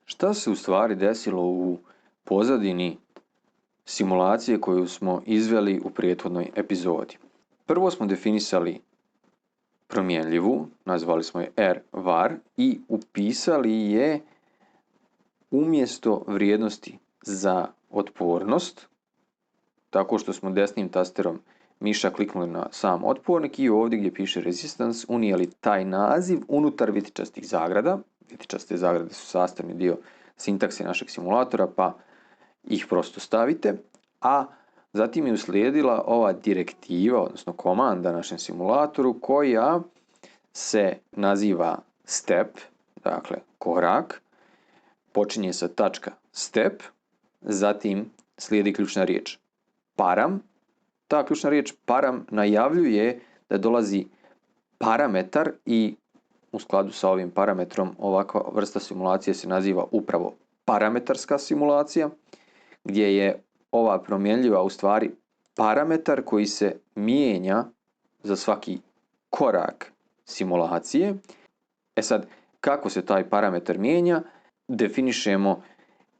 Šta se u stvari desilo u pozadini simulacije koju smo izveli u prethodnoj epizodi? Prvo smo definisali promjenljivu, nazvali smo je R var i upisali je umjesto vrijednosti za otpornost, tako što smo desnim tasterom miša kliknuli na sam otpornik i ovdje gdje piše resistance unijeli taj naziv unutar vitičastih zagrada. Vitičaste zagrade su sastavni dio sintakse našeg simulatora, pa ih prosto stavite, a zatim je uslijedila ova direktiva, odnosno komanda našem simulatoru koja se naziva step, dakle korak, počinje sa tačka step, zatim slijedi ključna riječ param. Ta ključna riječ param najavljuje da dolazi parametar i u skladu sa ovim parametrom ovakva vrsta simulacije se naziva upravo parametarska simulacija, gdje je ova promjenljiva u stvari parametar koji se mijenja za svaki korak simulacije. Sad, kako se taj parametar mijenja? Definišemo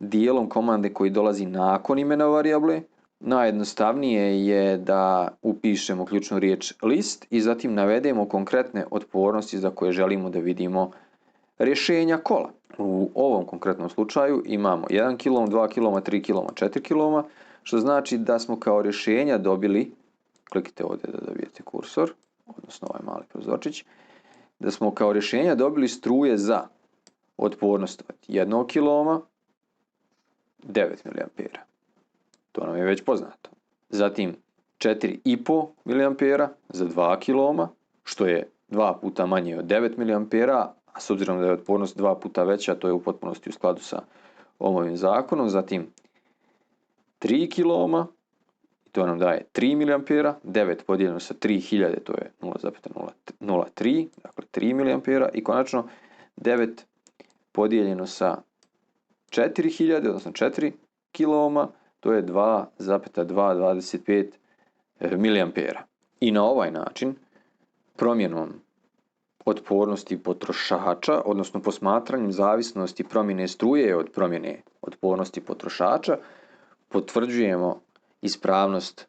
dijelom komande koji dolazi nakon imena varijable. Najjednostavnije je da upišemo ključnu riječ list i zatim navedemo konkretne otpornosti za koje želimo da vidimo rješenja kola. U ovom konkretnom slučaju imamo 1 kg, 2 kg, 3 kg, 4 kg, što znači da smo kao rješenja dobili, kliknite ovdje da dobijete kursor, odnosno ovaj mali prozorčić, da smo kao rješenja dobili struje za otpornost od 1 kg, 9 mA. To nam je već poznato. Zatim 4,5 mA za 2 kg, što je 2 puta manje od 9 mA, a s obzirom da je otpornost 2 puta veća, to je u potpunosti u skladu sa ovim zakonom. Zatim 3 kg, to nam daje 3 mA, 9 podijeljeno sa 3000, to je 0,03, dakle 3 mA, i konačno 9 podijeljeno sa 4000, odnosno 4 kg, to je 2,225 mA. I na ovaj način, promjenom otpornosti potrošača, odnosno posmatranjem zavisnosti promjene struje od promjene otpornosti potrošača, potvrđujemo ispravnost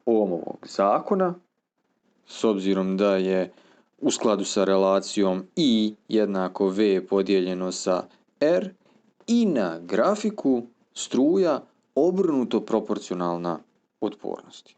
Ohmovog zakona, s obzirom da je u skladu sa relacijom I jednako V podijeljeno sa R i na grafiku struja obrnuto proporcionalna otpornosti.